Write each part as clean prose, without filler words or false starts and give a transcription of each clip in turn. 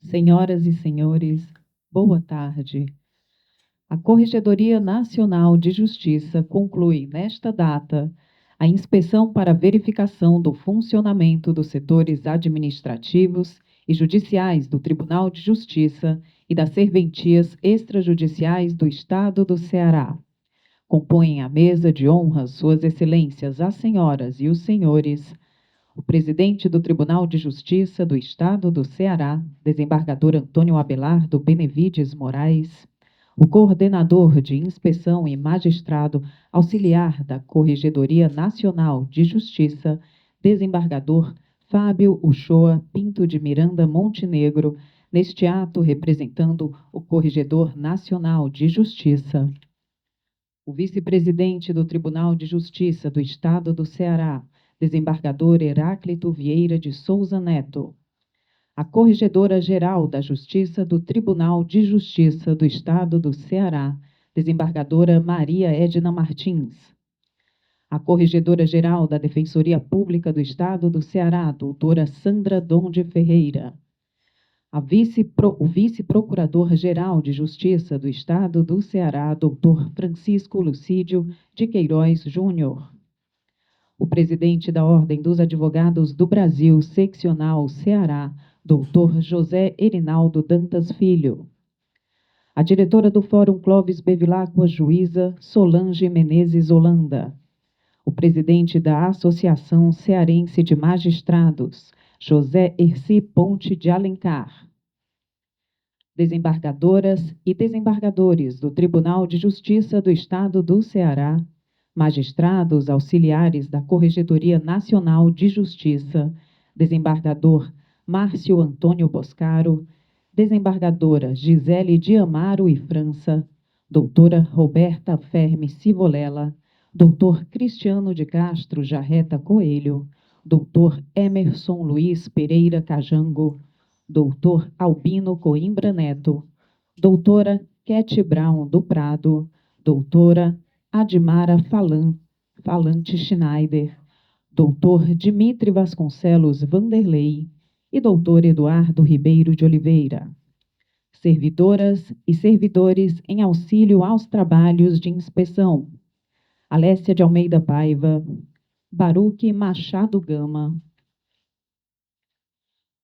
Senhoras e senhores, boa tarde. A Corregedoria Nacional de Justiça conclui, nesta data, a inspeção para verificação do funcionamento dos setores administrativos e judiciais do Tribunal de Justiça e das serventias extrajudiciais do Estado do Ceará. Compõem a mesa de honra Suas Excelências, as senhoras e os senhores, o presidente do Tribunal de Justiça do Estado do Ceará, desembargador Antônio Abelardo Benevides Moraes, o coordenador de inspeção e magistrado auxiliar da Corregedoria Nacional de Justiça, desembargador Fábio Uchoa Pinto de Miranda Montenegro, neste ato representando o Corregedor Nacional de Justiça. O vice-presidente do Tribunal de Justiça do Estado do Ceará, desembargador Heráclito Vieira de Souza Neto. A Corregedora-Geral da Justiça do Tribunal de Justiça do Estado do Ceará, desembargadora Maria Edna Martins. A Corregedora-Geral da Defensoria Pública do Estado do Ceará, doutora Sandra Donde Ferreira. O vice-procurador-geral de Justiça do Estado do Ceará, doutor Francisco Lucídio de Queiroz Júnior. O presidente da Ordem dos Advogados do Brasil, seccional Ceará, doutor José Erinaldo Dantas Filho. A diretora do Fórum Clóvis Bevilacqua, juíza Solange Menezes Holanda. O presidente da Associação Cearense de Magistrados, José Herci Ponte de Alencar. Desembargadoras e desembargadores do Tribunal de Justiça do Estado do Ceará, magistrados auxiliares da Corregedoria Nacional de Justiça, desembargador Márcio Antônio Boscaro, desembargadora Gisele de Amaro e França, doutora Roberta Fermi Civolela, doutor Cristiano de Castro Jarreta Coelho, doutor Emerson Luiz Pereira Cajango, doutor Albino Coimbra Neto, doutora Kete Brown do Prado, doutora Admara Falante Schneider, doutor Dimitri Vasconcelos Vanderlei e doutor Eduardo Ribeiro de Oliveira. Servidoras e servidores em auxílio aos trabalhos de inspeção: Alessia de Almeida Paiva, Baruque Machado Gama,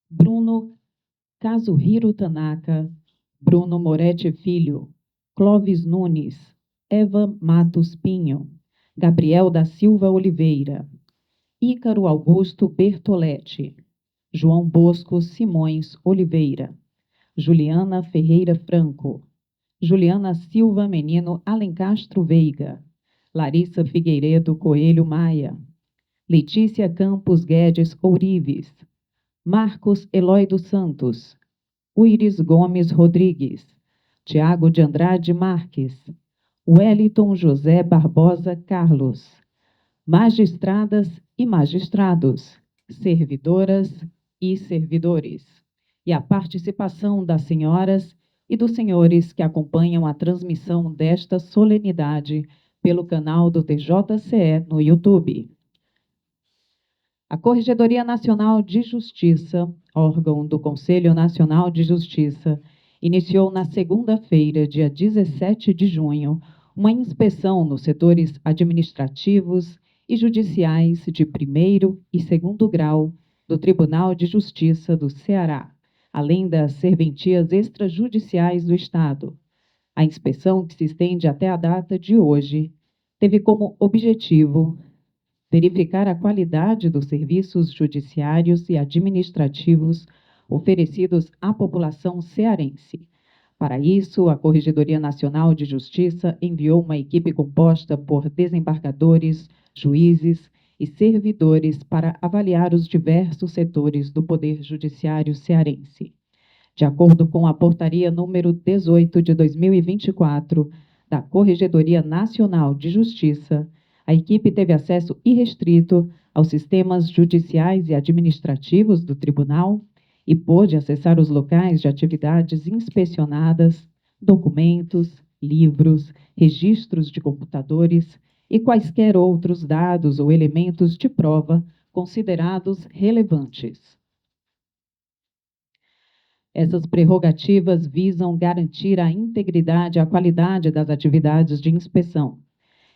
Bruno Kazuhiro Tanaka, Bruno Moretti Filho, Clóvis Nunes, Eva Matos Pinho, Gabriel da Silva Oliveira, Ícaro Augusto Bertoletti, João Bosco Simões Oliveira, Juliana Ferreira Franco, Juliana Silva Menino Alencastro Veiga, Larissa Figueiredo Coelho Maia, Letícia Campos Guedes Ourives, Marcos Eloy dos Santos, Uires Gomes Rodrigues, Tiago de Andrade Marques, Wellington José Barbosa Carlos, magistradas e magistrados, servidoras e servidores, e a participação das senhoras e dos senhores que acompanham a transmissão desta solenidade pelo canal do TJCE no YouTube. A Corregedoria Nacional de Justiça, órgão do Conselho Nacional de Justiça, iniciou na segunda-feira, dia 17 de junho, uma inspeção nos setores administrativos e judiciais de primeiro e segundo grau do Tribunal de Justiça do Ceará, além das serventias extrajudiciais do Estado. A inspeção, que se estende até a data de hoje, teve como objetivo verificar a qualidade dos serviços judiciários e administrativos oferecidos à população cearense. Para isso, a Corregedoria Nacional de Justiça enviou uma equipe composta por desembargadores, juízes e servidores para avaliar os diversos setores do Poder Judiciário cearense. De acordo com a portaria número 18 de 2024 da Corregedoria Nacional de Justiça, a equipe teve acesso irrestrito aos sistemas judiciais e administrativos do tribunal e pôde acessar os locais de atividades inspecionadas, documentos, livros, registros de computadores e quaisquer outros dados ou elementos de prova considerados relevantes. Essas prerrogativas visam garantir a integridade e a qualidade das atividades de inspeção.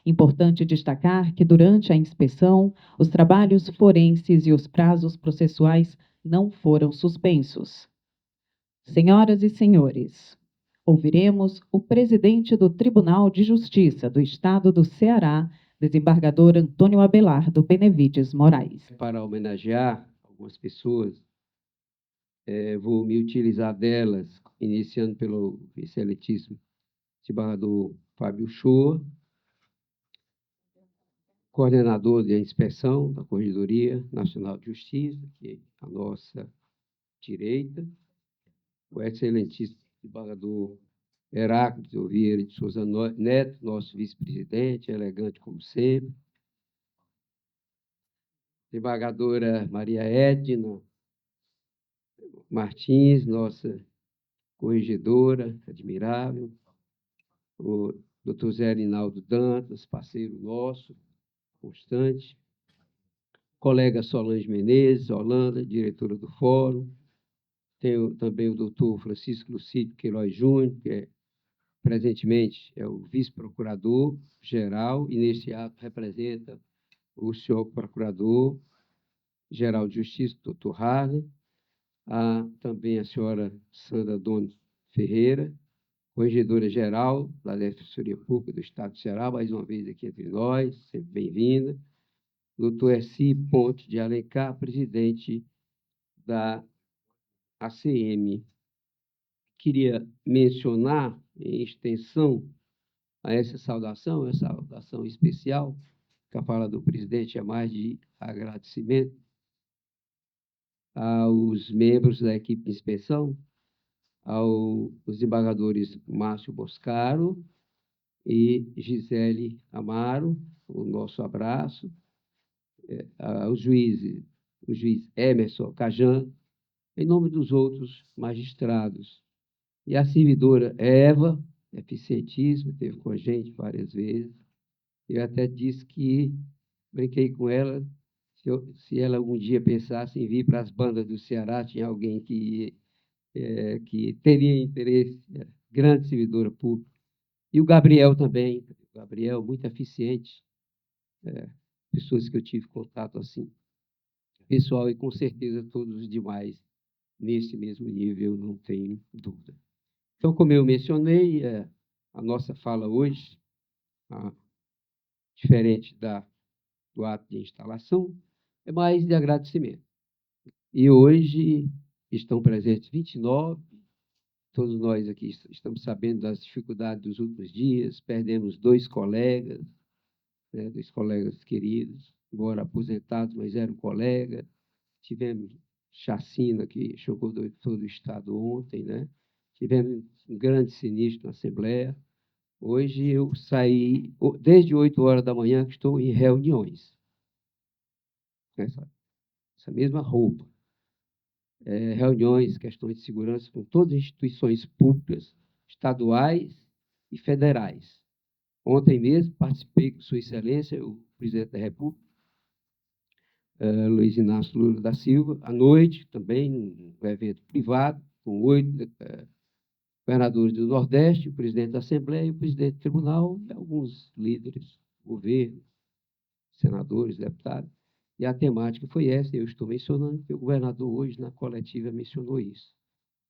Importante destacar que, durante a inspeção, os trabalhos forenses e os prazos processuais não foram suspensos. Senhoras e senhores, ouviremos o presidente do Tribunal de Justiça do Estado do Ceará, desembargador Antônio Abelardo Benevides Moraes. Para homenagear algumas pessoas, vou me utilizar delas, iniciando pelo excelentíssimo desembargador Fábio Shoa, coordenador de inspeção da Corregedoria Nacional de Justiça, que é a nossa direita, o excelentíssimo desembargador Heráclito Vieira de Souza Neto, nosso vice-presidente, elegante como sempre, desembargadora Maria Edna Martins, nossa corregedora, admirável, o doutor Zé Rinaldo Dantas, parceiro nosso, constante, colega Solange Menezes, Holanda, diretora do Fórum, tenho também o doutor Francisco Lucídio Queiroz Júnior, que presentemente é o vice-procurador-geral, e neste ato representa o senhor procurador-geral de Justiça, doutor Harley, também a senhora Sandra Dono Ferreira, corregedora-geral da Defensoria Pública do Estado do Ceará, mais uma vez aqui entre nós, sempre bem-vinda. Doutor Essi Ponte de Alencar, presidente da ACM. Queria mencionar, em extensão, a essa saudação especial, que a fala do presidente é mais de agradecimento aos membros da equipe de inspeção, aos desembargadores Márcio Boscaro e Gisele Amaro, o nosso abraço, aos juízes, o juiz Emerson Cajan, em nome dos outros magistrados. E a servidora Eva, eficientíssima, esteve com a gente várias vezes. Eu até disse que, brinquei com ela, se ela algum dia pensasse em vir para as bandas do Ceará, tinha alguém que teria interesse, grande servidora pública. E o Gabriel também, o Gabriel, muito eficiente, pessoas que eu tive contato assim, pessoal, e com certeza todos os demais nesse mesmo nível, não tenho dúvida. Então, como eu mencionei, a nossa fala hoje, diferente do ato de instalação, é mais de agradecimento. E hoje estão presentes 29, todos nós aqui estamos sabendo das dificuldades dos últimos dias, perdemos dois colegas queridos, agora aposentados, mas eram colegas. Tivemos chacina que chocou todo o Estado ontem, né? Tivemos um grande sinistro na Assembleia. Hoje eu saí, desde 8 horas da manhã, que estou em reuniões. Essa mesma roupa. Reuniões, questões de segurança com todas as instituições públicas, estaduais e federais. Ontem mesmo participei com Sua Excelência, o presidente da República, Luiz Inácio Lula da Silva, à noite, também, um evento privado, com 8 governadores do Nordeste, o presidente da Assembleia, o presidente do Tribunal, e alguns líderes do governo, senadores, deputados. E a temática foi essa, eu estou mencionando, que o governador hoje, na coletiva, mencionou isso.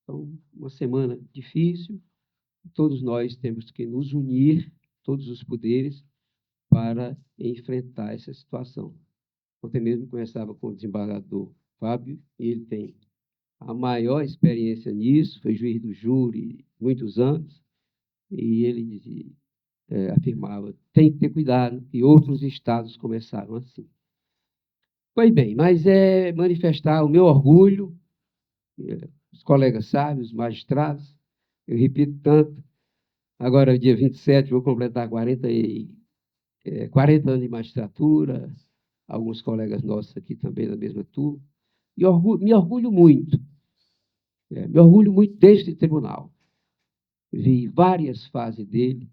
Então, uma semana difícil, todos nós temos que nos unir, todos os poderes, para enfrentar essa situação. Ontem mesmo conversava com o desembargador Fábio, e ele tem a maior experiência nisso, foi juiz do júri muitos anos, e ele afirmava, tem que ter cuidado, e outros estados começaram assim. Pois bem, mas é manifestar o meu orgulho, os colegas sábios, os magistrados, eu repito tanto, agora dia 27 vou completar 40 anos de magistratura, alguns colegas nossos aqui também da mesma turma, e me orgulho muito deste tribunal. Vi várias fases dele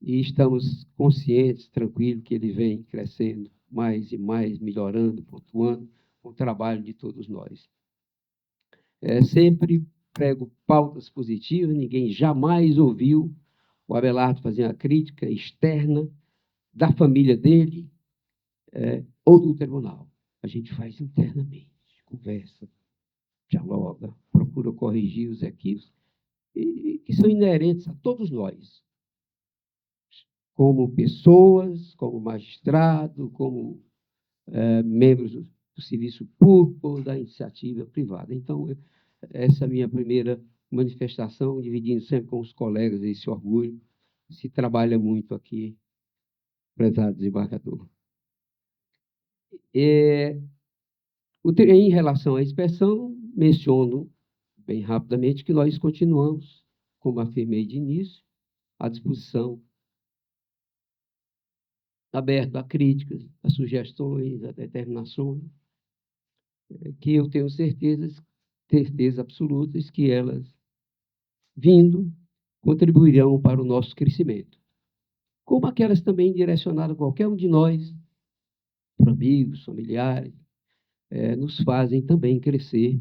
e estamos conscientes, tranquilos, que ele vem crescendo mais e mais, melhorando, pontuando, com o trabalho de todos nós. Sempre prego pautas positivas, ninguém jamais ouviu o Abelardo fazer uma crítica externa da família dele ou do tribunal. A gente faz internamente, conversa, dialoga, procura corrigir os equívocos, que são inerentes a todos nós, como pessoas, como magistrado, como membros do serviço público ou da iniciativa privada. Então, essa é a minha primeira manifestação, dividindo sempre com os colegas esse orgulho. Se trabalha muito aqui, prezado desembargador. Em relação à inspeção, menciono bem rapidamente que nós continuamos, como afirmei de início, à disposição, aberto a críticas, a sugestões, a determinações, que eu tenho certeza absolutas que elas, vindo, contribuirão para o nosso crescimento. Como aquelas também direcionadas a qualquer um de nós, por amigos, familiares, nos fazem também crescer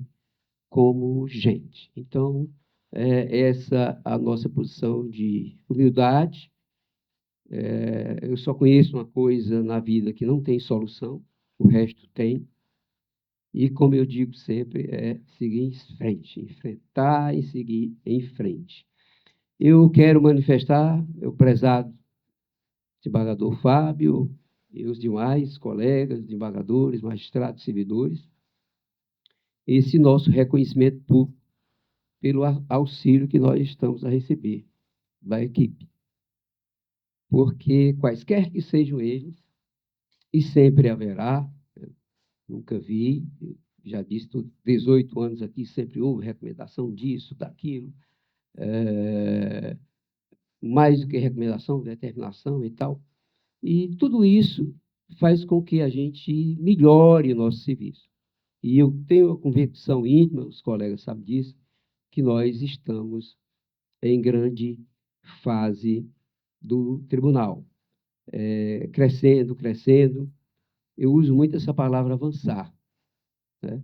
como gente. Então, essa a nossa posição de humildade. Eu só conheço uma coisa na vida que não tem solução, o resto tem. E, como eu digo sempre, é seguir em frente, enfrentar e seguir em frente. Eu quero manifestar, meu prezado desembargador Fábio e os demais colegas, desembargadores, magistrados, servidores, esse nosso reconhecimento público pelo auxílio que nós estamos a receber da equipe. Porque, quaisquer que sejam eles, e sempre haverá, nunca vi, já disse, estou 18 anos aqui, sempre houve recomendação disso, daquilo, mais do que recomendação, determinação e tal. E tudo isso faz com que a gente melhore o nosso serviço. E eu tenho a convicção íntima, os colegas sabem disso, que nós estamos em grande fase do tribunal. Crescendo, crescendo. Eu uso muito essa palavra avançar. Né?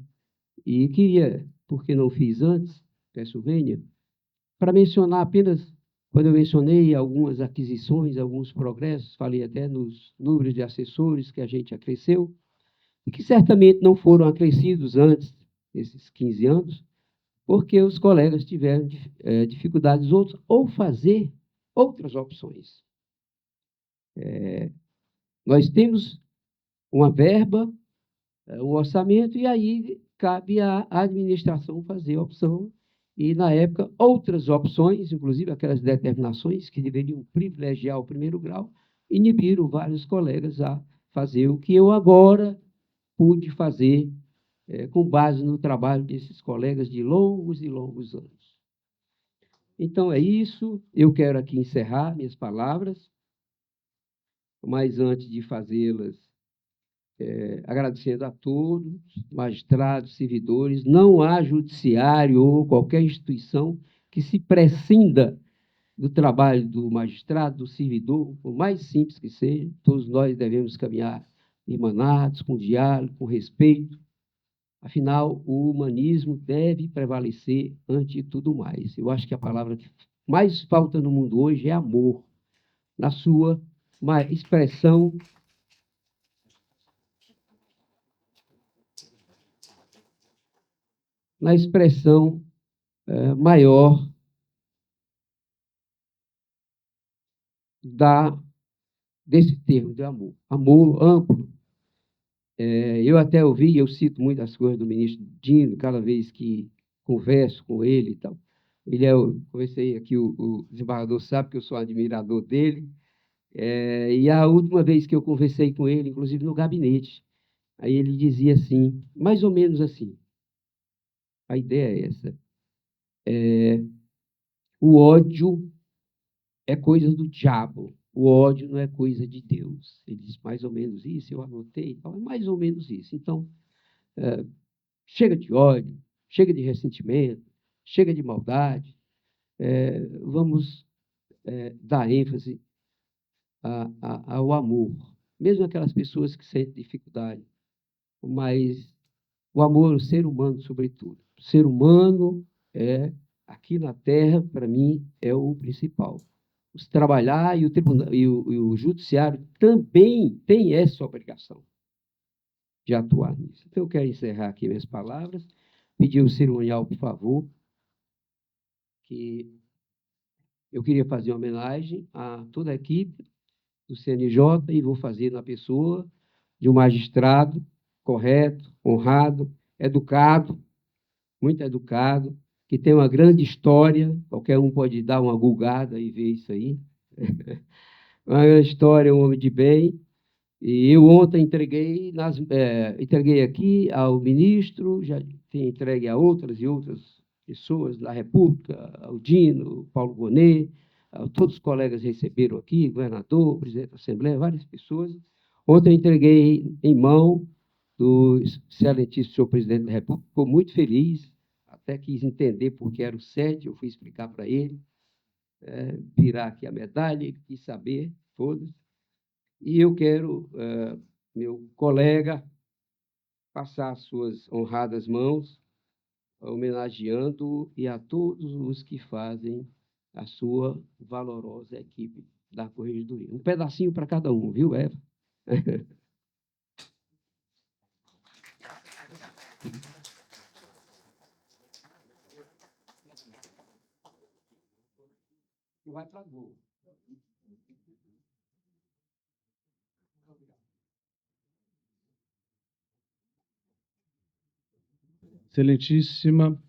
E queria, porque não fiz antes, peço vênia, para mencionar apenas, quando eu mencionei algumas aquisições, alguns progressos, falei até nos números de assessores que a gente acresceu, e que certamente não foram acrescidos antes desses 15 anos, porque os colegas tiveram dificuldades outras, ou fazer outras opções. Nós temos uma verba, um orçamento, e aí cabe à administração fazer a opção, e, na época, outras opções, inclusive aquelas determinações que deveriam privilegiar o primeiro grau, inibiram vários colegas a fazer o que eu agora pude fazer com base no trabalho desses colegas de longos e longos anos. Então, é isso. Eu quero aqui encerrar minhas palavras, mas antes de fazê-las, agradecendo a todos, magistrados, servidores, não há judiciário ou qualquer instituição que se prescinda do trabalho do magistrado, do servidor, por mais simples que seja. Todos nós devemos caminhar irmanados, com diálogo, com respeito. Afinal, o humanismo deve prevalecer ante tudo mais. Eu acho que a palavra que mais falta no mundo hoje é amor, na sua expressão maior desse termo de amor. Amor amplo. Eu até ouvi, eu cito muitas coisas do ministro Dino, cada vez que converso com ele e tal. Conversei aqui, o desembargador sabe que eu sou admirador dele, e a última vez que eu conversei com ele, inclusive no gabinete, aí ele dizia assim, mais ou menos assim, a ideia é essa, o ódio é coisa do diabo, o ódio não é coisa de Deus. Ele diz mais ou menos isso, eu anotei e tal, é mais ou menos isso. Então, chega de ódio, chega de ressentimento, chega de maldade, vamos dar ênfase ao amor, mesmo aquelas pessoas que sentem dificuldade, mas o amor, o ser humano, sobretudo. O ser humano aqui na Terra, para mim, é o principal. Os trabalhar e o tribunal e o judiciário também tem essa obrigação de atuar nisso. Então, eu quero encerrar aqui minhas palavras, pedir o cerimonial, por favor, que eu queria fazer uma homenagem a toda a equipe do CNJ e vou fazer na pessoa de um magistrado correto, honrado, educado, muito educado, que tem uma grande história, qualquer um pode dar uma gulgada e ver isso aí. Uma grande história, um homem de bem. E eu ontem entreguei aqui ao ministro, já tenho entregue a outras e outras pessoas da República, ao Dino, Paulo Bonet, todos os colegas receberam aqui, governador, presidente da Assembleia, várias pessoas. Ontem entreguei em mão do excelentíssimo senhor presidente da República, ficou muito feliz, até quis entender por que era o 7, eu fui explicar para ele, virar aqui a medalha, ele quis saber, foda-se. E eu quero, meu colega, passar as suas honradas mãos, homenageando e a todos os que fazem a sua valorosa equipe da Corregedoria. Um pedacinho para cada um, viu, Eva? Vai para gol. Excelentíssimo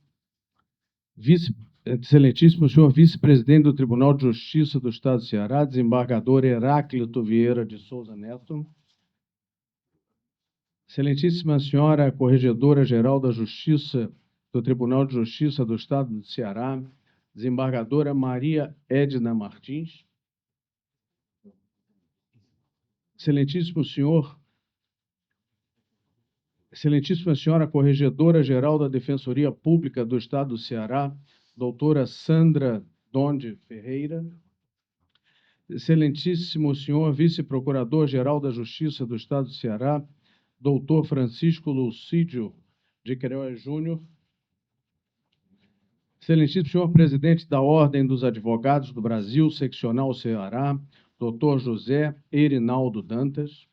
senhor vice-presidente do Tribunal de Justiça do Estado do Ceará, desembargador Heráclito Vieira de Souza Neto. Excelentíssima senhora Corregedora-Geral da Justiça do Tribunal de Justiça do Estado do Ceará, desembargadora Maria Edna Martins. Excelentíssima senhora Corregedora-Geral da Defensoria Pública do Estado do Ceará, doutora Sandra Donde Ferreira. Excelentíssimo senhor Vice-Procurador-Geral da Justiça do Estado do Ceará, doutor Francisco Lucídio de Queiroz Júnior. Excelentíssimo senhor Presidente da Ordem dos Advogados do Brasil, Seccional Ceará, doutor José Erinaldo Dantas.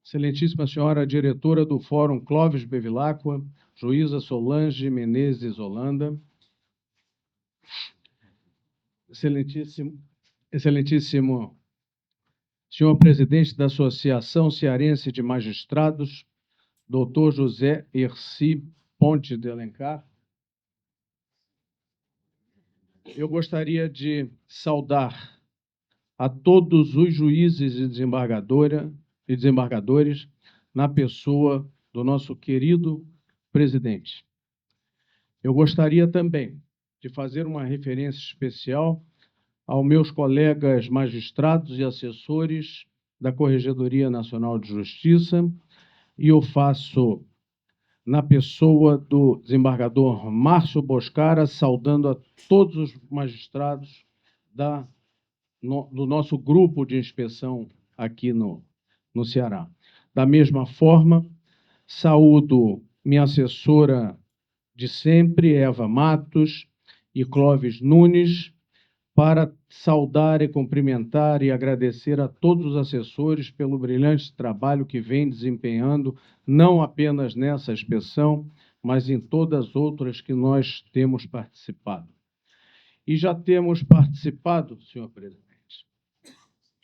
Excelentíssima senhora Diretora do Fórum Clóvis Bevilacqua, juíza Solange Menezes Holanda. Excelentíssimo senhor Presidente da Associação Cearense de Magistrados, doutor José Herci Ponte de Alencar. Eu gostaria de saudar a todos os juízes e desembargadores na pessoa do nosso querido presidente. Eu gostaria também de fazer uma referência especial aos meus colegas magistrados e assessores da Corregedoria Nacional de Justiça, e eu faço na pessoa do desembargador Márcio Boscara, saudando a todos os magistrados do nosso grupo de inspeção aqui no Ceará. Da mesma forma, saúdo minha assessora de sempre, Eva Matos, e Clóvis Nunes, para saudar e cumprimentar e agradecer a todos os assessores pelo brilhante trabalho que vem desempenhando, não apenas nessa inspeção, mas em todas as outras que nós temos participado. E já temos participado, senhor presidente,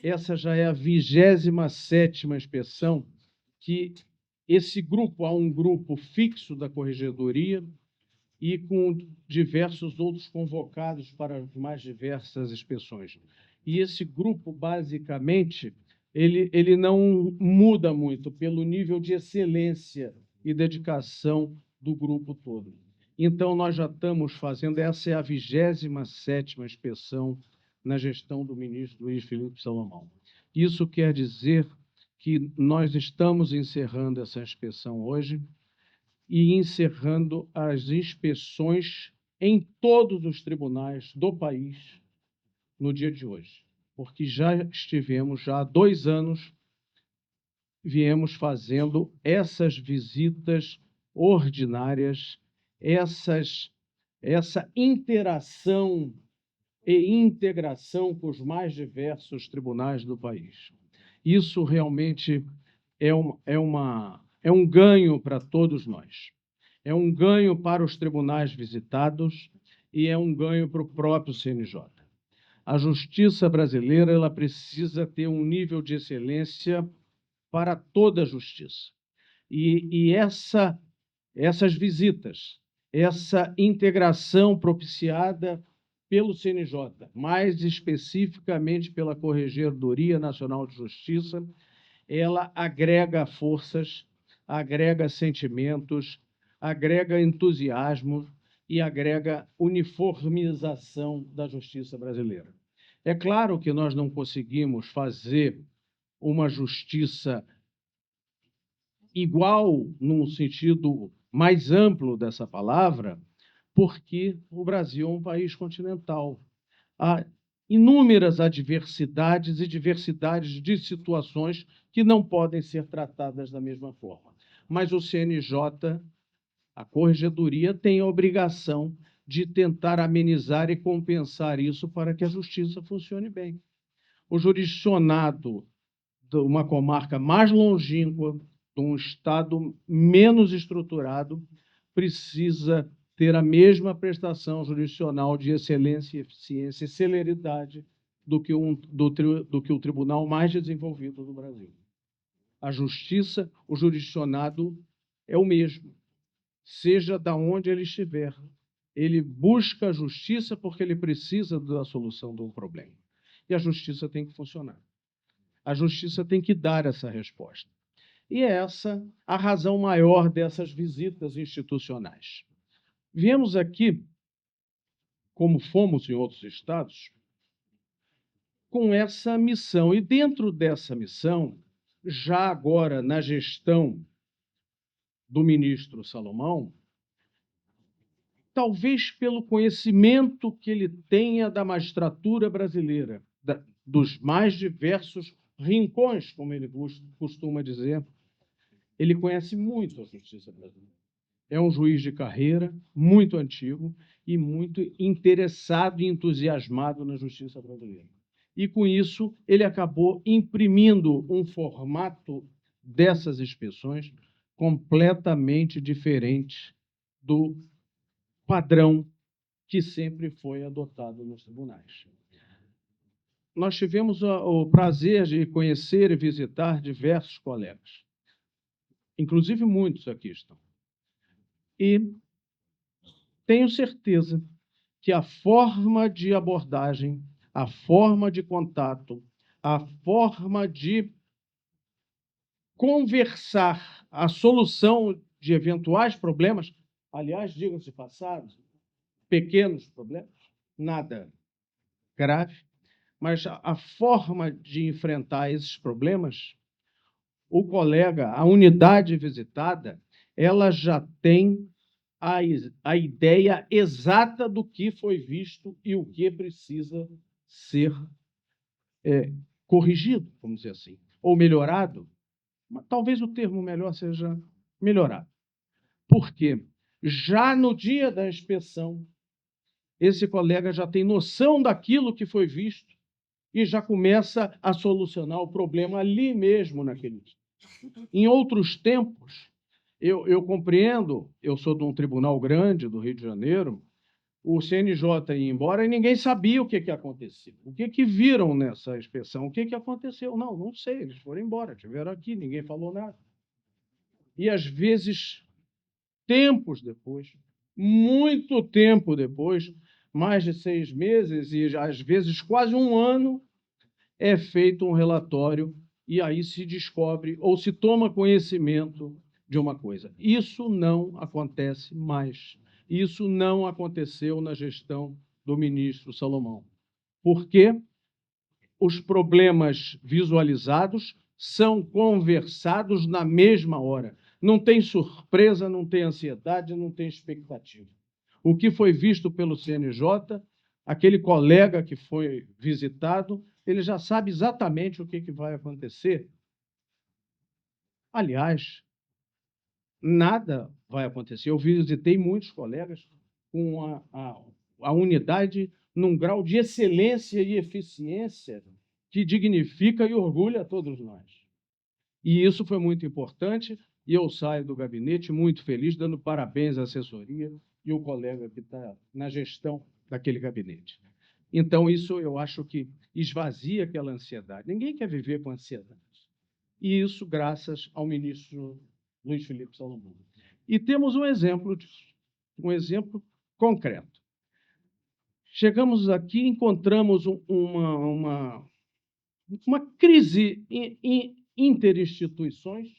essa já é a 27ª inspeção que há um grupo fixo da Corregedoria e com diversos outros convocados para as mais diversas inspeções. E esse grupo, basicamente, ele não muda muito pelo nível de excelência e dedicação do grupo todo. Então, nós já estamos fazendo, essa é a 27ª inspeção na gestão do ministro Luiz Felipe Salomão. Isso quer dizer que nós estamos encerrando essa inspeção hoje, e encerrando as inspeções em todos os tribunais do país no dia de hoje, porque já há 2 anos, viemos fazendo essas visitas ordinárias, essa interação e integração com os mais diversos tribunais do país. Isso realmente é um ganho para todos nós. É um ganho para os tribunais visitados e é um ganho para o próprio CNJ. A justiça brasileira ela precisa ter um nível de excelência para toda a justiça. E essas visitas, essa integração propiciada pelo CNJ, mais especificamente pela Corregedoria Nacional de Justiça, ela agrega forças, agrega sentimentos, agrega entusiasmo e agrega uniformização da justiça brasileira. É claro que nós não conseguimos fazer uma justiça igual, num sentido mais amplo dessa palavra, porque o Brasil é um país continental. Há inúmeras adversidades e diversidades de situações que não podem ser tratadas da mesma forma. Mas o CNJ, a Corregedoria, tem a obrigação de tentar amenizar e compensar isso para que a justiça funcione bem. O jurisdicionado de uma comarca mais longínqua, de um estado menos estruturado, precisa ter a mesma prestação jurisdicional de excelência, eficiência e celeridade do que o tribunal mais desenvolvido do Brasil. A justiça, o jurisdicionado é o mesmo, seja de onde ele estiver. Ele busca a justiça porque ele precisa da solução de um problema. E a justiça tem que funcionar. A justiça tem que dar essa resposta. E é essa a razão maior dessas visitas institucionais. Viemos aqui, como fomos em outros estados, com essa missão. E dentro dessa missão, já agora na gestão do ministro Salomão, talvez pelo conhecimento que ele tenha da magistratura brasileira, dos mais diversos rincões, como ele costuma dizer, ele conhece muito a justiça brasileira. É um juiz de carreira, muito antigo e muito interessado e entusiasmado na justiça brasileira. E, com isso, ele acabou imprimindo um formato dessas inspeções completamente diferente do padrão que sempre foi adotado nos tribunais. Nós tivemos o prazer de conhecer e visitar diversos colegas, inclusive muitos aqui estão. E tenho certeza que a forma de abordagem, a forma de contato, a forma de conversar a solução de eventuais problemas, aliás, diga-se de passagem, pequenos problemas, nada grave, mas a forma de enfrentar esses problemas, o colega, a unidade visitada, ela já tem a ideia exata do que foi visto e o que precisa ser corrigido, vamos dizer assim, ou melhorado. Talvez o termo melhor seja melhorado. Por quê? Já no dia da inspeção, esse colega já tem noção daquilo que foi visto e já começa a solucionar o problema ali mesmo naquele dia. Em outros tempos, eu compreendo, eu sou de um tribunal grande do Rio de Janeiro, o CNJ ia embora e ninguém sabia o que aconteceu. O que viram nessa inspeção? O que aconteceu? Não sei, eles foram embora, estiveram aqui, ninguém falou nada. E, às vezes, tempos depois, muito tempo depois, mais de 6 meses e, às vezes, quase um ano, é feito um relatório e aí se descobre ou se toma conhecimento de uma coisa. Isso não acontece mais. Isso não aconteceu na gestão do ministro Salomão. Porque os problemas visualizados são conversados na mesma hora. Não tem surpresa, não tem ansiedade, não tem expectativa. O que foi visto pelo CNJ, aquele colega que foi visitado, ele já sabe exatamente o que vai acontecer. Aliás, nada vai acontecer. Eu visitei muitos colegas com a unidade num grau de excelência e eficiência que dignifica e orgulha a todos nós. E isso foi muito importante, e eu saio do gabinete muito feliz, dando parabéns à assessoria e o colega que está na gestão daquele gabinete. Então, isso eu acho que esvazia aquela ansiedade. Ninguém quer viver com ansiedade. E isso graças ao ministro Luiz Felipe Salomão. E temos um exemplo disso, um exemplo concreto. Chegamos aqui e encontramos uma crise interinstituições,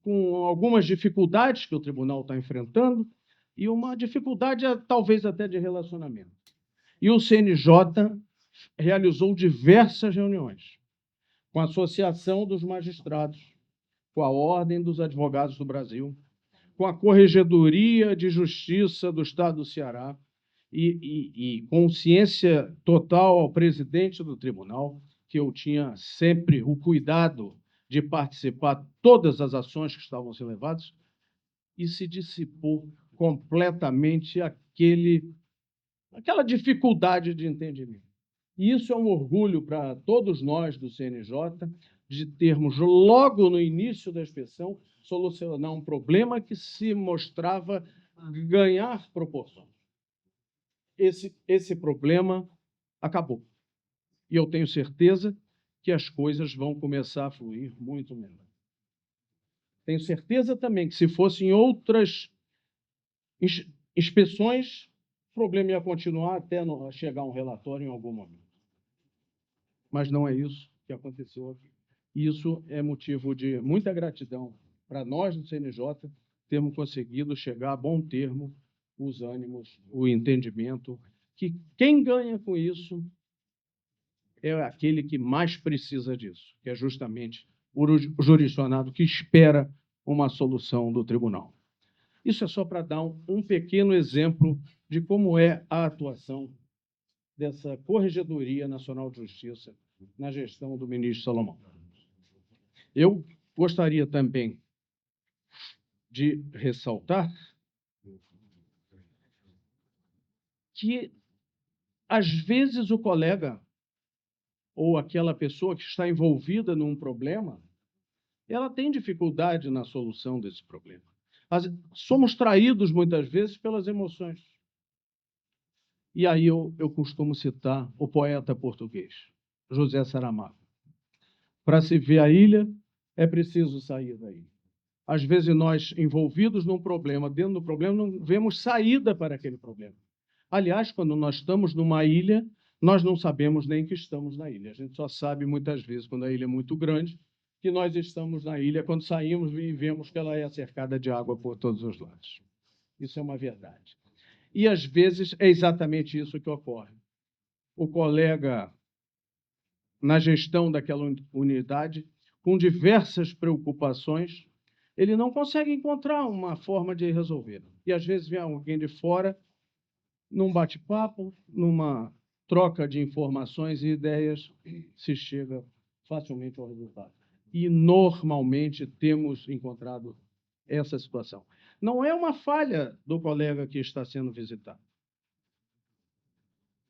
com algumas dificuldades que o tribunal está enfrentando e uma dificuldade, talvez, até de relacionamento. E o CNJ realizou diversas reuniões com a Associação dos Magistrados, com a Ordem dos Advogados do Brasil, com a Corregedoria de Justiça do Estado do Ceará e com ciência total ao presidente do tribunal, que eu tinha sempre o cuidado de participar de todas as ações que estavam sendo levadas, e se dissipou completamente aquela dificuldade de entendimento. E isso é um orgulho para todos nós do CNJ, de termos, logo no início da inspeção, solucionar um problema que se mostrava ganhar proporções. Esse problema acabou. E eu tenho certeza que as coisas vão começar a fluir muito melhor. Tenho certeza também que, se fossem outras inspeções, o problema ia continuar até chegar um relatório em algum momento. Mas não é isso que aconteceu aqui. Isso é motivo de muita gratidão para nós do CNJ termos conseguido chegar a bom termo os ânimos, o entendimento, que quem ganha com isso é aquele que mais precisa disso, que é justamente o jurisdicionado que espera uma solução do tribunal. Isso é só para dar um pequeno exemplo de como é a atuação dessa Corregedoria Nacional de Justiça na gestão do ministro Salomão. Eu gostaria também de ressaltar que, às vezes, o colega ou aquela pessoa que está envolvida num problema, ela tem dificuldade na solução desse problema. Somos traídos, muitas vezes, pelas emoções. E aí eu costumo citar o poeta português, José Saramago. Para se ver a ilha, é preciso sair da ilha. Às vezes, nós, envolvidos num problema, dentro do problema, não vemos saída para aquele problema. Aliás, quando nós estamos numa ilha, nós não sabemos nem que estamos na ilha. A gente só sabe, muitas vezes, quando a ilha é muito grande, que nós estamos na ilha, quando saímos e vemos que ela é cercada de água por todos os lados. Isso é uma verdade. E, às vezes, é exatamente isso que ocorre. O colega, na gestão daquela unidade, com diversas preocupações, ele não consegue encontrar uma forma de resolver. E, às vezes, vem alguém de fora, num bate-papo, numa troca de informações e ideias, se chega facilmente ao resultado. E, normalmente, temos encontrado essa situação. Não é uma falha do colega que está sendo visitado.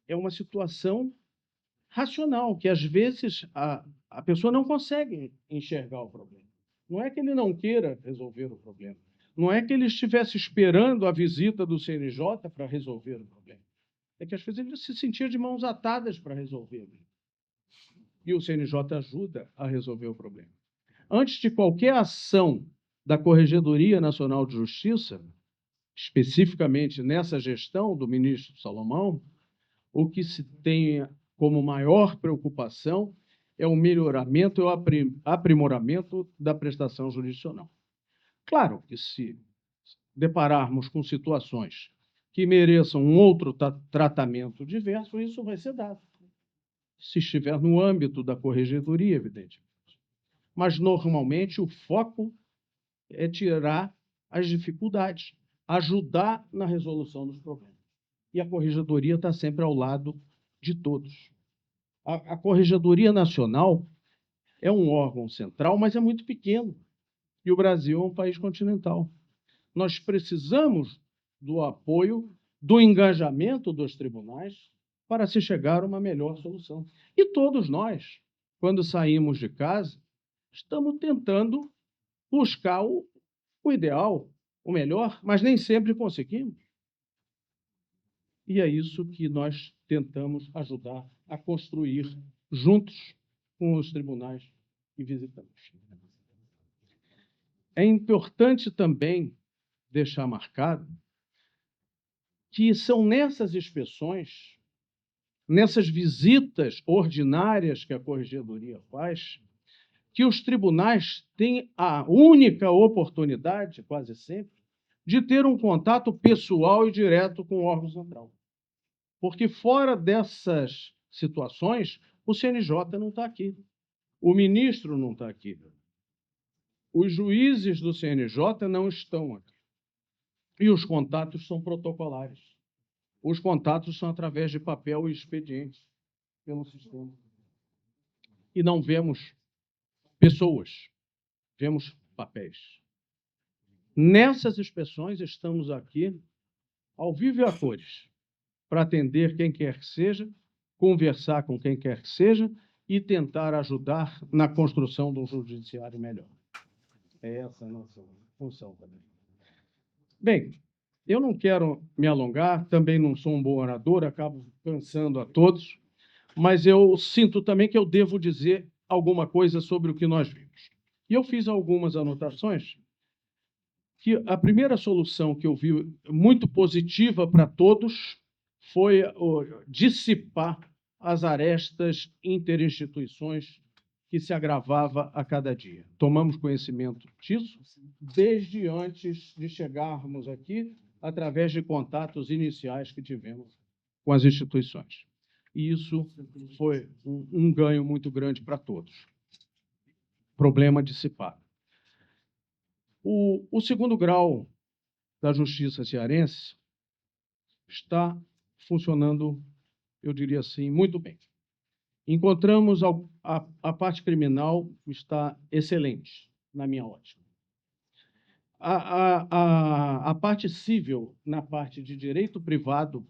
É uma situação racional, que, às vezes, a pessoa não consegue enxergar o problema. Não é que ele não queira resolver o problema. Não é que ele estivesse esperando a visita do CNJ para resolver o problema. É que, às vezes, ele se sentia de mãos atadas para resolver. E o CNJ ajuda a resolver o problema. Antes de qualquer ação da Corregedoria Nacional de Justiça, especificamente nessa gestão do ministro Salomão, o que se tem como maior preocupação é o melhoramento e o aprimoramento da prestação jurisdicional. Claro que, se depararmos com situações que mereçam um outro tratamento diverso, isso vai ser dado, se estiver no âmbito da corregedoria, evidentemente. Mas, normalmente, o foco é tirar as dificuldades, ajudar na resolução dos problemas. E a corregedoria está sempre ao lado de todos. A Corregedoria Nacional é um órgão central, mas é muito pequeno. e o Brasil é um país continental. Nós precisamos do apoio, do engajamento dos tribunais para se chegar a uma melhor solução. E todos nós, quando saímos de casa, estamos tentando buscar o ideal, o melhor, mas nem sempre conseguimos. E é isso que nós tentamos ajudar a construir juntos com os tribunais que visitamos. É importante também deixar marcado que são nessas inspeções, nessas visitas ordinárias que a Corregedoria faz, que os tribunais têm a única oportunidade, quase sempre, de ter um contato pessoal e direto com o órgão central. Porque fora dessas situações, o CNJ não está aqui, o ministro não está aqui, os juízes do CNJ não estão aqui. E os contatos são protocolares. Os contatos são através de papel e expediente pelo sistema. E não vemos pessoas, vemos papéis. Nessas inspeções, estamos aqui, ao vivo e a cores, para atender quem quer que seja, conversar com quem quer que seja e tentar ajudar na construção de um judiciário melhor. É essa a nossa função também. Bem, eu não quero me alongar, também não sou um bom orador, acabo cansando a todos, mas eu sinto também que eu devo dizer alguma coisa sobre o que nós vimos. E eu fiz algumas anotações, que a primeira solução que eu vi muito positiva para todos foi dissipar as arestas interinstituições que se agravava a cada dia. Tomamos conhecimento disso desde antes de chegarmos aqui, através de contatos iniciais que tivemos com as instituições. E isso foi um ganho muito grande para todos. Problema dissipado. O segundo grau da Justiça cearense está funcionando, eu diria assim, muito bem. Encontramos a parte criminal está excelente, na minha ótica. A parte civil, na parte de direito privado,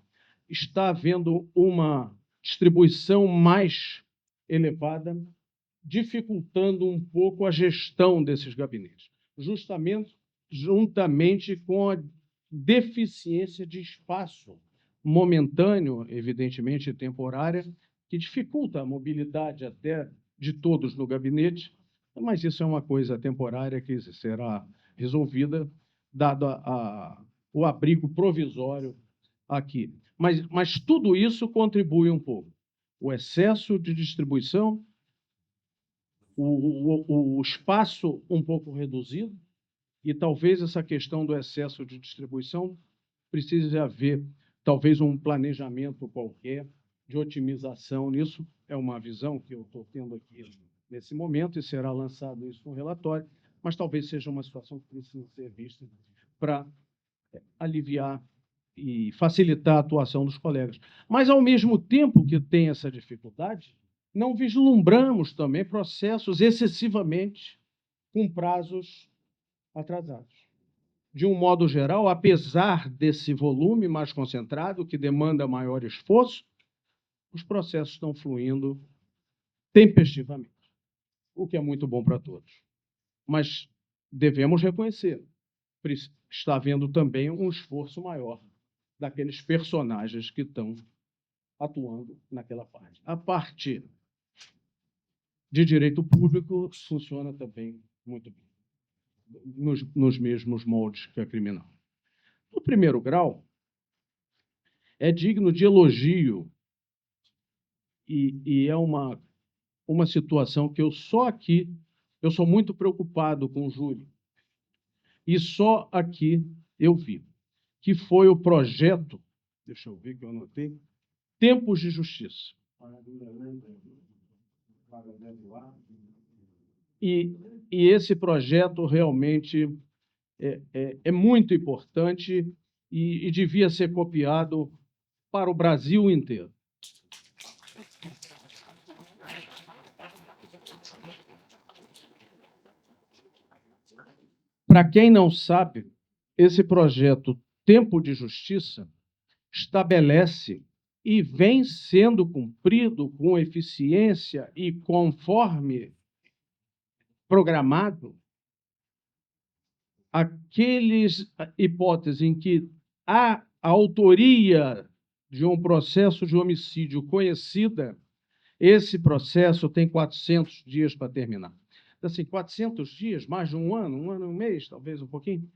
está havendo uma distribuição mais elevada, dificultando um pouco a gestão desses gabinetes, juntamente com a deficiência de espaço momentâneo, evidentemente temporária, que dificulta a mobilidade até de todos no gabinete, mas isso é uma coisa temporária que será resolvida, dado o abrigo provisório aqui. Mas tudo isso contribui um pouco. O excesso de distribuição, o espaço um pouco reduzido, e talvez essa questão do excesso de distribuição precise haver, talvez, um planejamento qualquer de otimização nisso. É uma visão que eu estou tendo aqui nesse momento e será lançado isso no relatório, mas talvez seja uma situação que precisa ser vista para aliviar e facilitar a atuação dos colegas. Mas, ao mesmo tempo que tem essa dificuldade, não vislumbramos também processos excessivamente com prazos atrasados. De um modo geral, apesar desse volume mais concentrado, que demanda maior esforço, os processos estão fluindo tempestivamente, o que é muito bom para todos. Mas devemos reconhecer, está havendo também um esforço maior daqueles personagens que estão atuando naquela parte. A parte de direito público funciona também muito bem, nos mesmos moldes que a criminal. No primeiro grau, é digno de elogio e é uma situação que eu sou muito preocupado com o júri, e só aqui eu vi, que foi o projeto, deixa eu ver que eu anotei, Tempos de Justiça. E esse projeto realmente é muito importante e devia ser copiado para o Brasil inteiro. Para quem não sabe, esse projeto Tempo de Justiça estabelece e vem sendo cumprido com eficiência e conforme programado aqueles hipóteses em que há a autoria de um processo de homicídio conhecida, esse processo tem 400 dias para terminar. Assim, 400 dias, mais de um ano e um mês, talvez um pouquinho.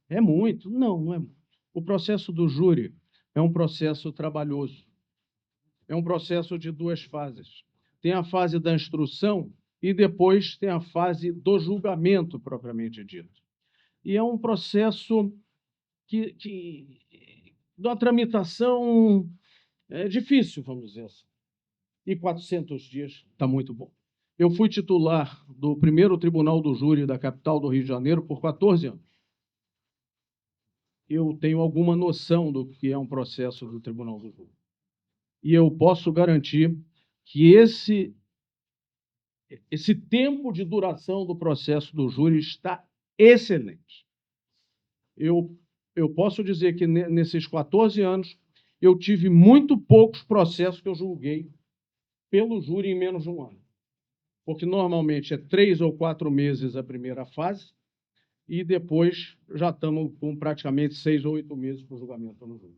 É muito? Não, não é muito. O processo do júri é um processo trabalhoso. É um processo de duas fases. Tem a fase da instrução e depois tem a fase do julgamento, propriamente dito. E é um processo da tramitação é difícil, vamos dizer assim. E 400 dias está muito bom. Eu fui titular do primeiro Tribunal do Júri da capital do Rio de Janeiro por 14 anos. Eu tenho alguma noção do que é um processo do Tribunal do Júri. E eu posso garantir que esse tempo de duração do processo do júri está excelente. Eu posso dizer que nesses 14 anos eu tive muito poucos processos que eu julguei pelo júri em menos de um ano. Porque normalmente é 3 ou 4 meses a primeira fase e depois já estamos com praticamente 6 ou 8 meses para o julgamento no júri.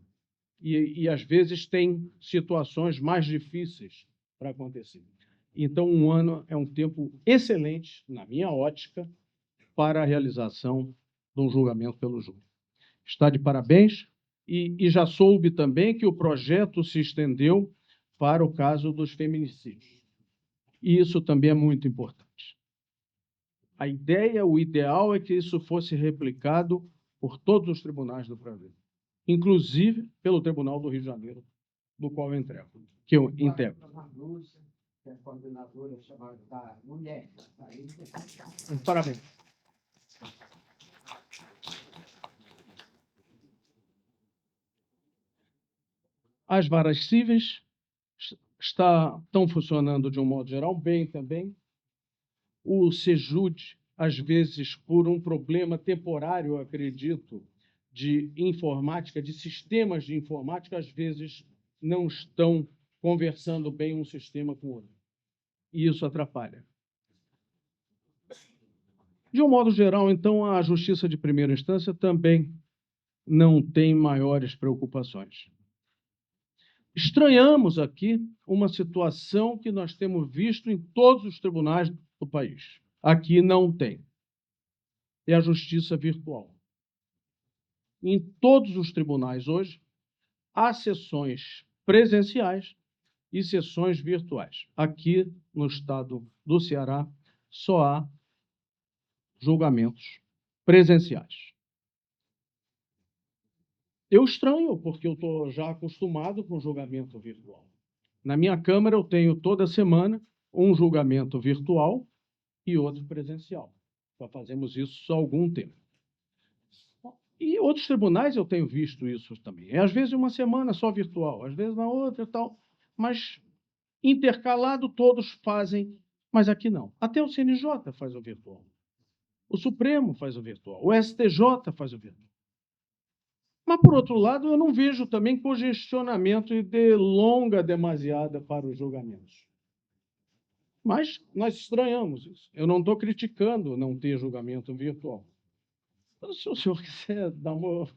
E às vezes tem situações mais difíceis para acontecer. Então, um ano é um tempo excelente, na minha ótica, para a realização de um julgamento pelo júri. Está de parabéns e já soube também que o projeto se estendeu para o caso dos feminicídios. E isso também é muito importante. A ideia, o ideal é que isso fosse replicado por todos os tribunais do Brasil, inclusive pelo Tribunal do Rio de Janeiro, do qual eu integro. Que é a coordenadora chamada da mulher. Parabéns. As varas cíveis estão funcionando de um modo geral bem também. O SEJUD, às vezes, por um problema temporário, eu acredito, de informática, de sistemas de informática, às vezes não estão conversando bem um sistema com o outro. E isso atrapalha. De um modo geral, então, a justiça de primeira instância também não tem maiores preocupações. Estranhamos aqui uma situação que nós temos visto em todos os tribunais do país. Aqui não tem. É a justiça virtual. Em todos os tribunais hoje, há sessões presenciais e sessões virtuais. Aqui, no estado do Ceará, só há julgamentos presenciais. Eu estranho, porque eu estou já acostumado com julgamento virtual. Na minha Câmara, eu tenho toda semana um julgamento virtual e outro presencial. Já fazemos isso há algum tempo. E outros tribunais eu tenho visto isso também. Às vezes uma semana só virtual, às vezes na outra e tal, mas intercalado todos fazem, mas aqui não. Até o CNJ faz o virtual. O Supremo faz o virtual. O STJ faz o virtual. Mas, por outro lado, eu não vejo também congestionamento e delonga demasiada para os julgamentos. Mas nós estranhamos isso. Eu não estou criticando não ter julgamento virtual. Então, se o senhor quiser dar uma...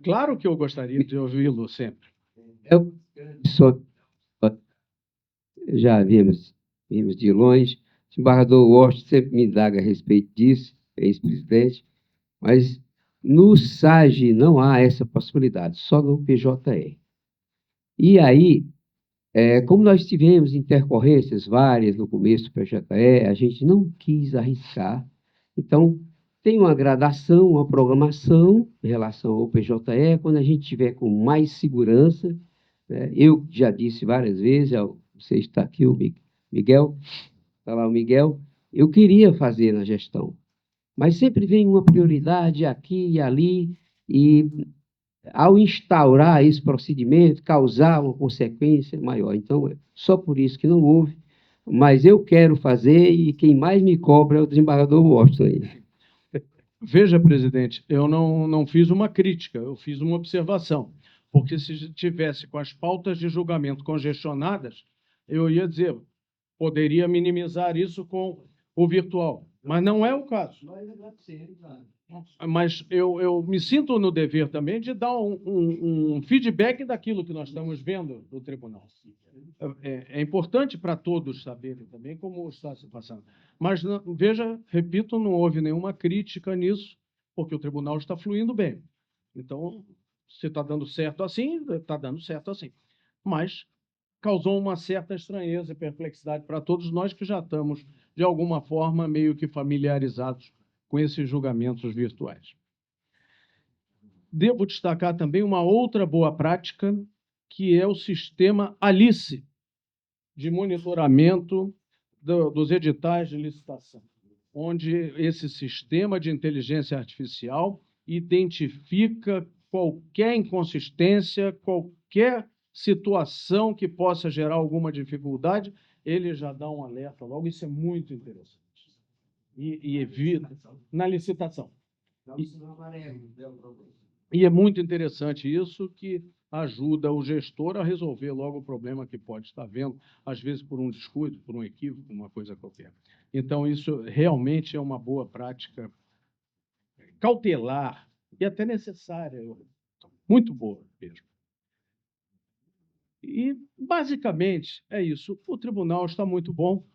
Claro que eu gostaria de ouvi-lo sempre. Eu só já vimos de longe. O desembargador Washington sempre me indaga a respeito disso, ex-presidente, mas no SAGE não há essa possibilidade, só no PJE. E aí, como nós tivemos intercorrências várias no começo do PJE, a gente não quis arriscar. Então, tem uma gradação, uma programação em relação ao PJE, quando a gente tiver com mais segurança. Eu já disse várias vezes, você está aqui, o Miguel, está lá o Miguel, eu queria fazer na gestão, mas sempre vem uma prioridade aqui e ali, e ao instaurar esse procedimento, causar uma consequência maior. Então, só por isso que não houve, mas eu quero fazer, e quem mais me cobra é o desembargador Washington. Veja, presidente, eu não fiz uma crítica, eu fiz uma observação. Porque se tivesse com as pautas de julgamento congestionadas, eu ia dizer, poderia minimizar isso com o virtual. Mas não é o caso. Mas eu me sinto no dever também de dar um feedback daquilo que nós estamos vendo do tribunal. É importante para todos saberem também como está se passando. Mas, veja, repito, não houve nenhuma crítica nisso, porque o tribunal está fluindo bem. Então, se está dando certo assim, está dando certo assim. Mas causou uma certa estranheza e perplexidade para todos nós que já estamos, de alguma forma, meio que familiarizados com esses julgamentos virtuais. Devo destacar também uma outra boa prática, que é o sistema ALICE, de monitoramento dos editais de licitação, onde esse sistema de inteligência artificial identifica qualquer inconsistência, qualquer situação que possa gerar alguma dificuldade, ele já dá um alerta logo. Isso é muito interessante. E evita na licitação. E é muito interessante isso, que ajuda o gestor a resolver logo o problema que pode estar vendo, às vezes por um descuido, por um equívoco, uma coisa qualquer. Então, isso realmente é uma boa prática cautelar e até necessária, muito boa mesmo. E, basicamente, é isso. O tribunal está muito bom.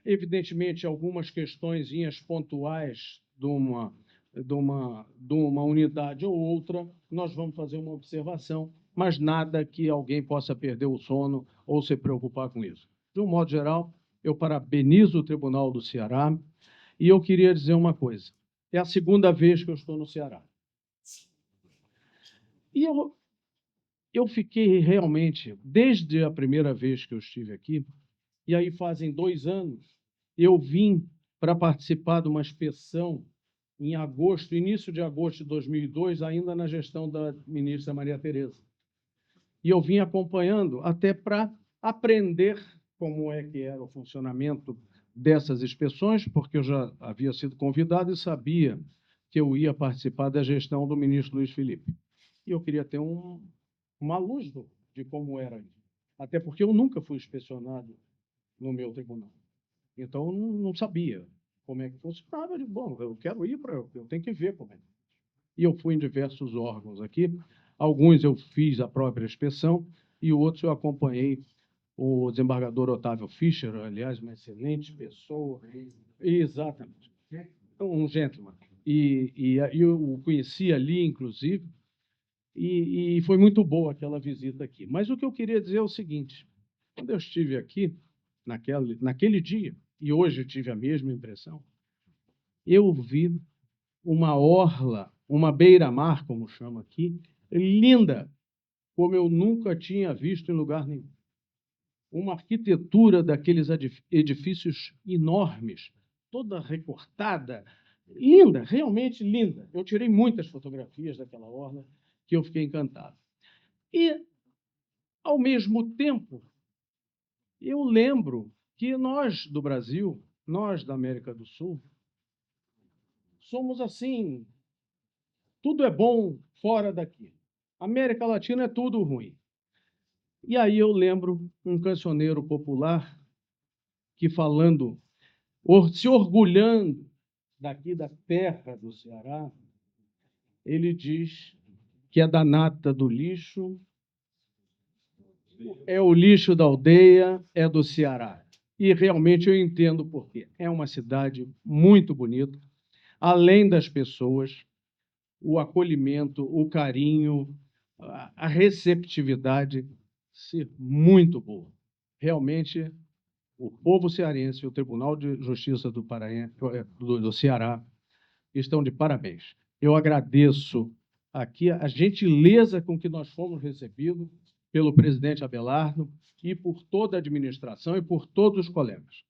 Evidentemente, algumas questõezinhas pontuais de uma unidade ou outra, nós vamos fazer uma observação, mas nada que alguém possa perder o sono ou se preocupar com isso. De um modo geral, eu parabenizo o Tribunal do Ceará e eu queria dizer uma coisa. É a segunda vez que eu estou no Ceará. E eu fiquei realmente, desde a primeira vez que eu estive aqui, e aí fazem 2 anos, eu vim para participar de uma inspeção em agosto, início de agosto de 2002, ainda na gestão da ministra Maria Tereza. E eu vim acompanhando até para aprender como é que era o funcionamento dessas inspeções, porque eu já havia sido convidado e sabia que eu ia participar da gestão do ministro Luiz Felipe. E eu queria ter uma luz de como era isso. Até porque eu nunca fui inspecionado no meu tribunal. Então, eu não sabia como é que funcionava. Eu digo, bom, eu quero ir eu tenho que ver como é. E eu fui em diversos órgãos aqui. Alguns eu fiz a própria inspeção e outros eu acompanhei o desembargador Otávio Fischer, aliás, uma excelente pessoa. Exatamente. Um gentleman. E eu o conheci ali, inclusive, e foi muito boa aquela visita aqui. Mas o que eu queria dizer é o seguinte: quando eu estive aqui, naquele dia, e hoje eu tive a mesma impressão, eu vi uma orla, uma beira-mar, como chama aqui, linda, como eu nunca tinha visto em lugar nenhum. Uma arquitetura daqueles edifícios enormes, toda recortada, linda, realmente linda. Eu tirei muitas fotografias daquela orla, que eu fiquei encantado. E, ao mesmo tempo, eu lembro que nós do Brasil, nós da América do Sul, somos assim, tudo é bom fora daqui. América Latina é tudo ruim. E aí eu lembro um cancioneiro popular que, falando, se orgulhando daqui da terra do Ceará, ele diz que é da nata do lixo, é o lixo da aldeia, é do Ceará. E realmente eu entendo por quê. É uma cidade muito bonita, além das pessoas, o acolhimento, o carinho, a receptividade ser muito boa. Realmente, o povo cearense e o Tribunal de Justiça do Ceará estão de parabéns. Eu agradeço aqui a gentileza com que nós fomos recebidos pelo presidente Abelardo e por toda a administração e por todos os colegas.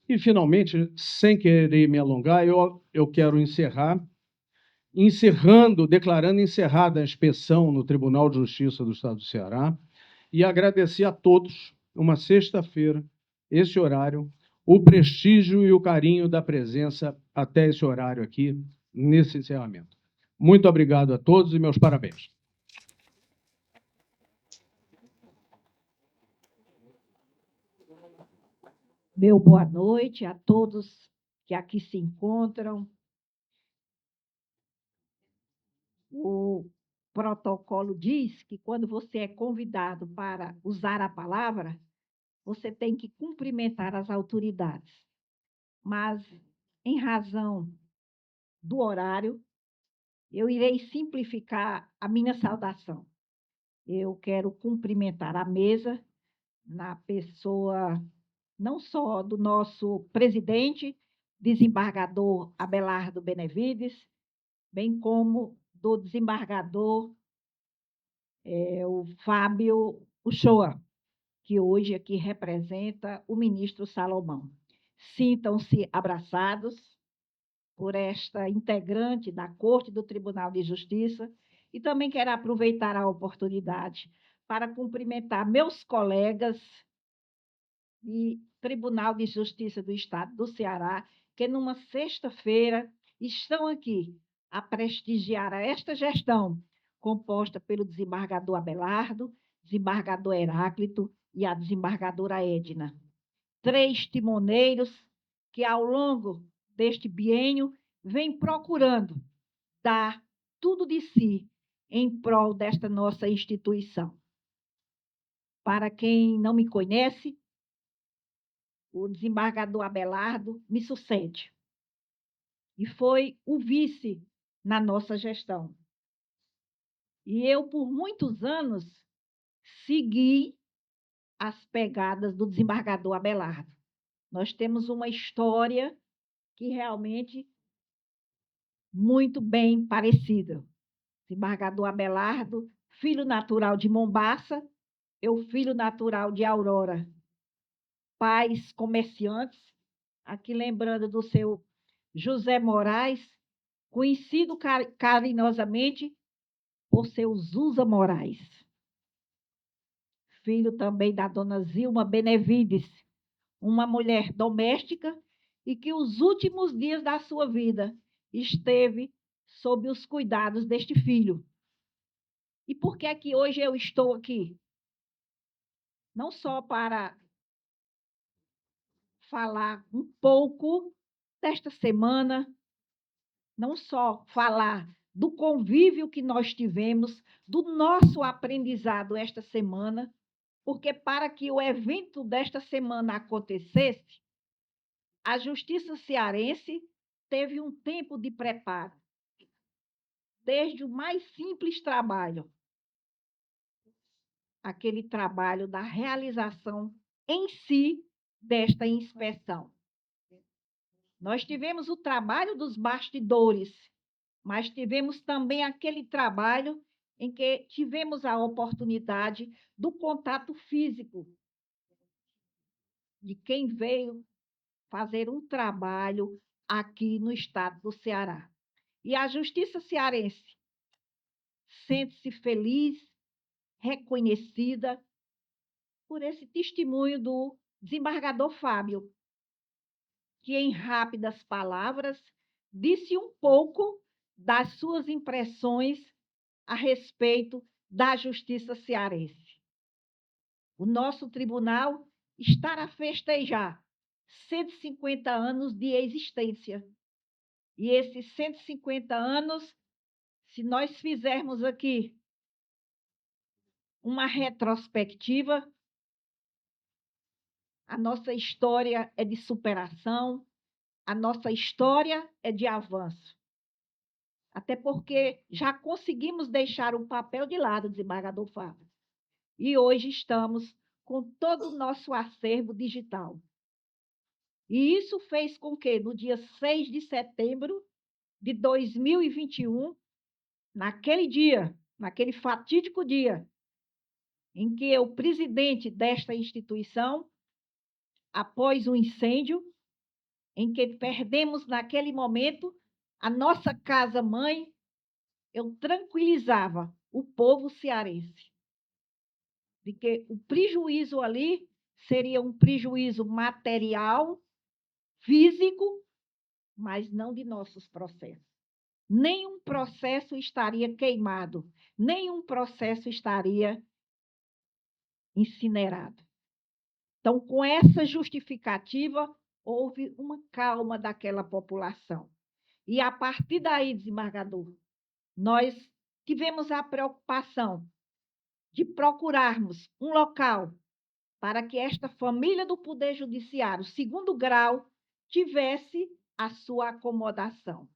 E, finalmente, sem querer me alongar, eu quero declarando encerrada a inspeção no Tribunal de Justiça do Estado do Ceará e agradecer a todos, uma sexta-feira, esse horário, o prestígio e o carinho da presença até esse horário aqui, nesse encerramento. Muito obrigado a todos e meus parabéns. Meu boa noite a todos que aqui se encontram. O protocolo diz que quando você é convidado para usar a palavra, você tem que cumprimentar as autoridades. Mas, em razão do horário, eu irei simplificar a minha saudação. Eu quero cumprimentar a mesa na pessoa não só do nosso presidente, desembargador Abelardo Benevides, bem como do desembargador o Fábio Uchoa, que hoje aqui representa o ministro Salomão. Sintam-se abraçados por esta integrante da Corte do Tribunal de Justiça e também quero aproveitar a oportunidade para cumprimentar meus colegas do Tribunal de Justiça do Estado do Ceará, que numa sexta-feira estão aqui a prestigiar esta gestão, composta pelo desembargador Abelardo, desembargador Heráclito e a desembargadora Edna. 3 timoneiros que, ao longo deste biênio, vêm procurando dar tudo de si em prol desta nossa instituição. Para quem não me conhece, o desembargador Abelardo me sucede. E foi o vice na nossa gestão. E eu, por muitos anos, segui as pegadas do desembargador Abelardo. Nós temos uma história que realmente muito bem parecida. Desembargador Abelardo, filho natural de Mombaça, eu filho natural de Aurora. Pais comerciantes, aqui lembrando do seu José Moraes, conhecido carinhosamente por seu Zusa Moraes. Filho também da dona Zilma Benevides, uma mulher doméstica e que os últimos dias da sua vida esteve sob os cuidados deste filho. E por que é que hoje eu estou aqui? Não só para falar um pouco desta semana, não só falar do convívio que nós tivemos, do nosso aprendizado esta semana, porque para que o evento desta semana acontecesse, a Justiça Cearense teve um tempo de preparo, desde o mais simples trabalho, aquele trabalho da realização em si desta inspeção. Nós tivemos o trabalho dos bastidores, mas tivemos também aquele trabalho em que tivemos a oportunidade do contato físico de quem veio fazer um trabalho aqui no estado do Ceará. E a Justiça Cearense sente-se feliz, reconhecida por esse testemunho do desembargador Fábio, que em rápidas palavras disse um pouco das suas impressões a respeito da Justiça Cearense. O nosso tribunal está a festejar 150 anos de existência. E esses 150 anos, se nós fizermos aqui uma retrospectiva, a nossa história é de superação, a nossa história é de avanço. Até porque já conseguimos deixar o papel de lado, desembargador Fábio. E hoje estamos com todo o nosso acervo digital. E isso fez com que, no dia 6 de setembro de 2021, naquele dia, naquele fatídico dia, em que o presidente desta instituição, após um incêndio, em que perdemos naquele momento a nossa casa-mãe, eu tranquilizava o povo cearense de que o prejuízo ali seria um prejuízo material físico, mas não de nossos processos. Nenhum processo estaria queimado, nenhum processo estaria incinerado. Então, com essa justificativa, houve uma calma daquela população. E a partir daí, desembargador, nós tivemos a preocupação de procurarmos um local para que esta família do Poder Judiciário, segundo grau, tivesse a sua acomodação.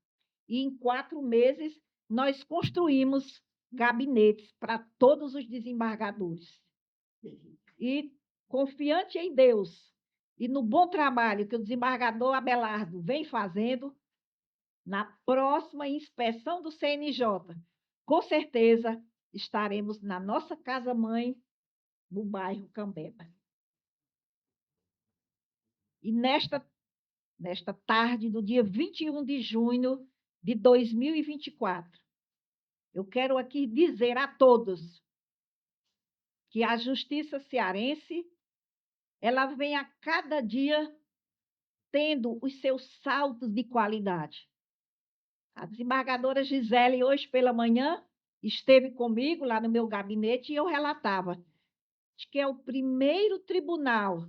E em 4 meses, nós construímos gabinetes para todos os desembargadores. E, confiante em Deus e no bom trabalho que o desembargador Abelardo vem fazendo, na próxima inspeção do CNJ, com certeza estaremos na nossa casa-mãe, no bairro Cambeba. E nesta tarde do dia 21 de junho de 2024, eu quero aqui dizer a todos que a justiça cearense, ela vem a cada dia tendo os seus saltos de qualidade. A desembargadora Gisele, hoje pela manhã, esteve comigo lá no meu gabinete e eu relatava que é o primeiro tribunal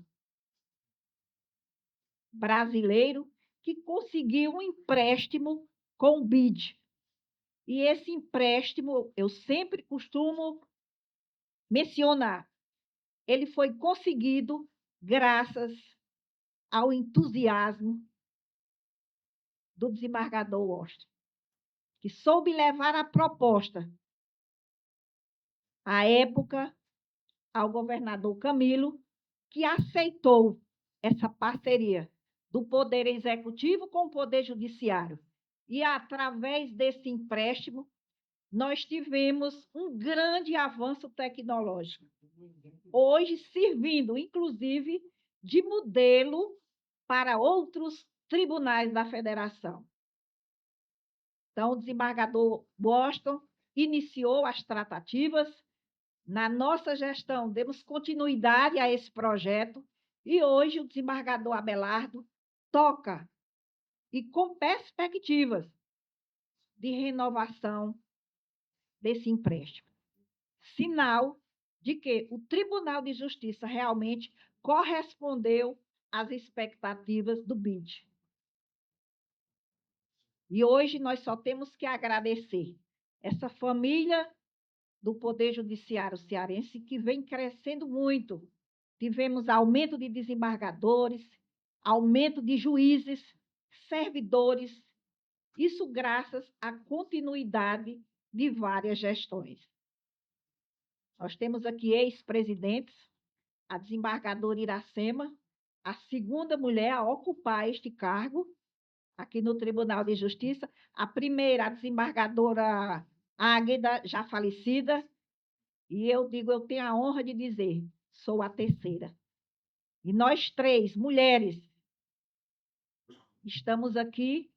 brasileiro que conseguiu um empréstimo com o BID. E esse empréstimo, eu sempre costumo mencionar, ele foi conseguido graças ao entusiasmo do desembargador Washington, que soube levar a proposta, à época, ao governador Camilo, que aceitou essa parceria do Poder Executivo com o Poder Judiciário. E, através desse empréstimo, nós tivemos um grande avanço tecnológico, hoje servindo, inclusive, de modelo para outros tribunais da federação. Então, o desembargador Washington iniciou as tratativas. Na nossa gestão, demos continuidade a esse projeto e hoje o desembargador Abelardo toca e com perspectivas de renovação desse empréstimo. Sinal de que o Tribunal de Justiça realmente correspondeu às expectativas do BID. E hoje nós só temos que agradecer essa família do Poder Judiciário cearense que vem crescendo muito. Tivemos aumento de desembargadores, aumento de juízes, servidores, isso graças à continuidade de várias gestões. Nós temos aqui ex-presidentes, a desembargadora Iracema, a segunda mulher a ocupar este cargo aqui no Tribunal de Justiça, a primeira, a desembargadora Águeda, já falecida, e eu digo, eu tenho a honra de dizer, sou a terceira. E nós 3, mulheres, estamos aqui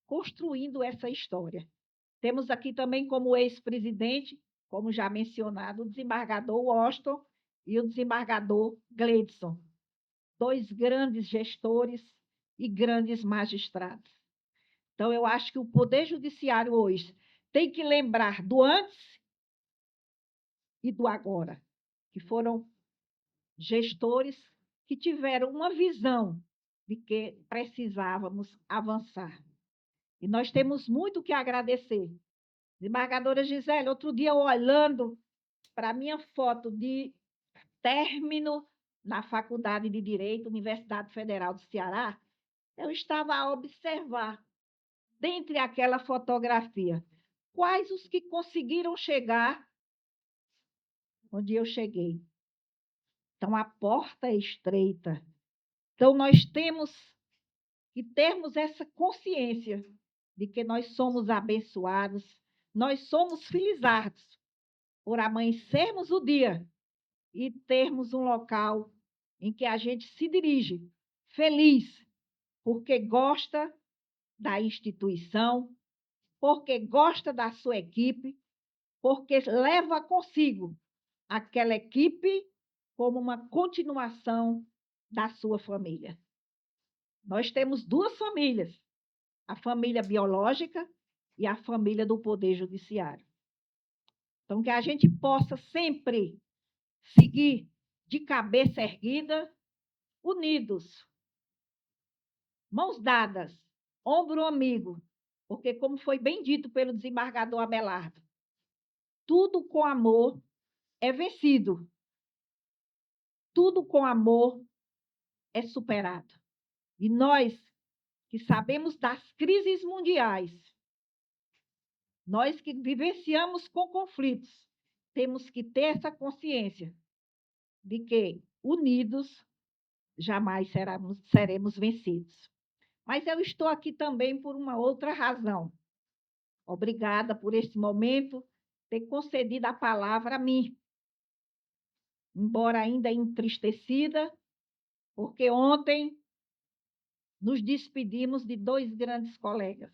construindo essa história. Temos aqui também como ex-presidente, como já mencionado, o desembargador Washington e o desembargador Gleidson, 2 grandes gestores e grandes magistrados. Então, eu acho que o Poder Judiciário hoje tem que lembrar do antes e do agora, que foram gestores que tiveram uma visão de que precisávamos avançar. E nós temos muito que agradecer. Desembargadora Gisele, outro dia, olhando para a minha foto de término na Faculdade de Direito, Universidade Federal do Ceará, eu estava a observar, dentre aquela fotografia, quais os que conseguiram chegar onde eu cheguei. Então, a porta é estreita. Então, nós temos que termos essa consciência de que nós somos abençoados, nós somos felizardos por amanhecermos o dia e termos um local em que a gente se dirige feliz, porque gosta da instituição, porque gosta da sua equipe, porque leva consigo aquela equipe como uma continuação da sua família. Nós temos duas famílias, a família biológica e a família do Poder Judiciário. Então, que a gente possa sempre seguir de cabeça erguida, unidos, mãos dadas, ombro amigo, porque, como foi bem dito pelo desembargador Abelardo, tudo com amor é vencido, tudo com amor é superado. E nós, que sabemos das crises mundiais, nós que vivenciamos com conflitos, temos que ter essa consciência de que, unidos, jamais seremos vencidos. Mas eu estou aqui também por uma outra razão. Obrigada por esse momento, ter concedido a palavra a mim. Embora ainda entristecida, porque ontem nos despedimos de dois grandes colegas.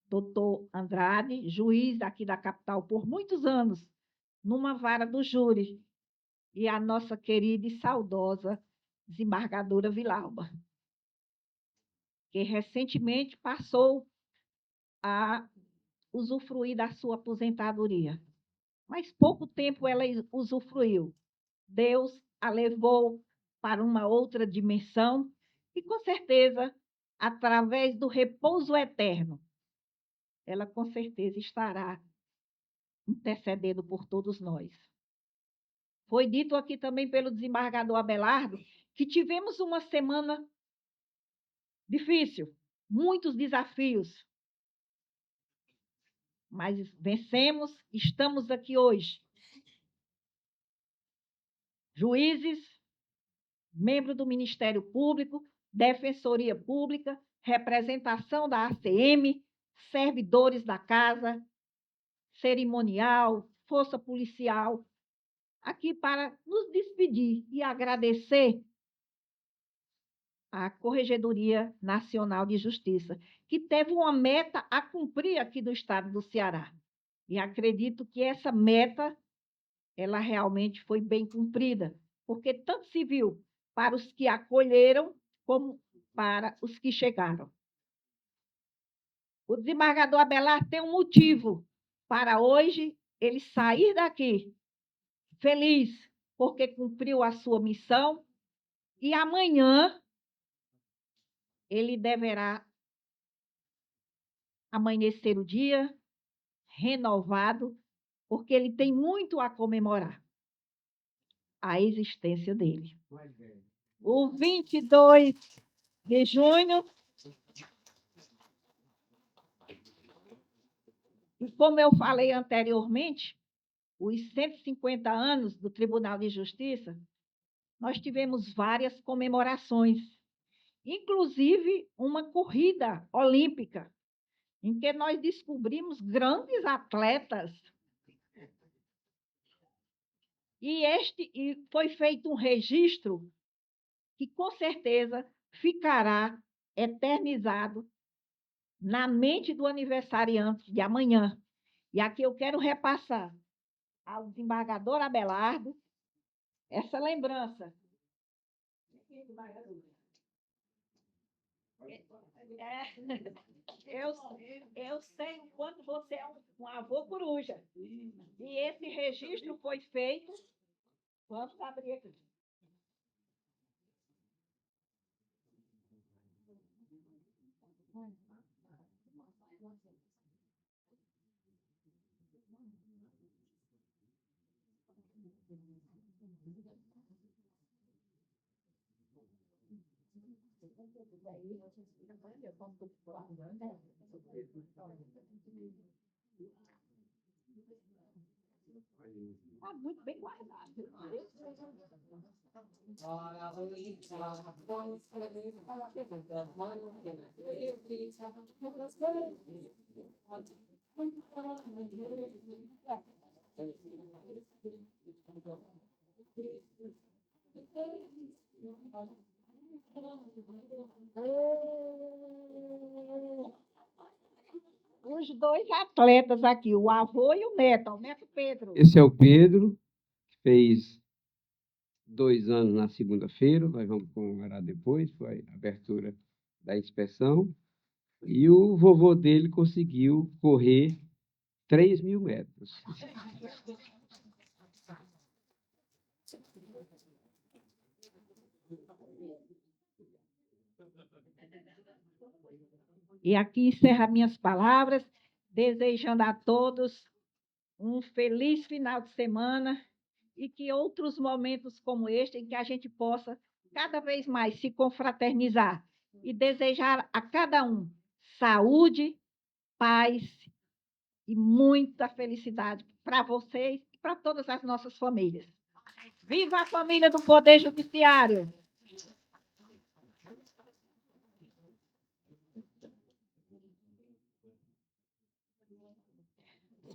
Doutor Andrade, juiz aqui da capital por muitos anos, numa vara do júri, e a nossa querida e saudosa desembargadora Vilalba, que recentemente passou a usufruir da sua aposentadoria. Mas pouco tempo ela usufruiu. Deus a levou para uma outra dimensão e, com certeza, através do repouso eterno, ela com certeza estará intercedendo por todos nós. Foi dito aqui também pelo desembargador Abelardo que tivemos uma semana difícil, muitos desafios, mas vencemos, estamos aqui hoje. Juízes, membros do Ministério Público, Defensoria Pública, representação da ACM, servidores da casa, cerimonial, força policial, aqui para nos despedir e agradecer à Corregedoria Nacional de Justiça, que teve uma meta a cumprir aqui do estado do Ceará. E acredito que essa meta, ela realmente foi bem cumprida, porque tanto se viu para os que acolheram, como para os que chegaram. O desembargador Abelardo tem um motivo para hoje ele sair daqui feliz, porque cumpriu a sua missão, e amanhã ele deverá amanhecer o dia renovado, porque ele tem muito a comemorar a existência dele. O 22 de junho, e como eu falei anteriormente, os 150 anos do Tribunal de Justiça, nós tivemos várias comemorações, inclusive uma corrida olímpica, em que nós descobrimos grandes atletas. E foi feito um registro que, com certeza, ficará eternizado na mente do aniversariante de amanhã. E aqui eu quero repassar ao desembargador Abelardo essa lembrança. Eu sei o quanto você é um avô coruja. E esse registro foi feito. Vamos abrir aqui. Está muito bem guardado. Os dois atletas aqui, o avô e o neto Pedro. Esse é o Pedro, que fez 2 anos na segunda-feira, nós vamos comemorar depois, foi a abertura da inspeção, e o vovô dele conseguiu correr 3.000 metros. E aqui encerra minhas palavras, desejando a todos um feliz final de semana e que outros momentos como este, em que a gente possa cada vez mais se confraternizar e desejar a cada um saúde, paz e muita felicidade para vocês e para todas as nossas famílias. Viva a família do Poder Judiciário!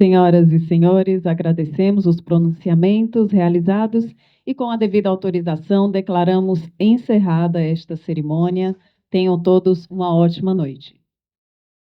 Senhoras e senhores, agradecemos os pronunciamentos realizados e, com a devida autorização, declaramos encerrada esta cerimônia. Tenham todos uma ótima noite.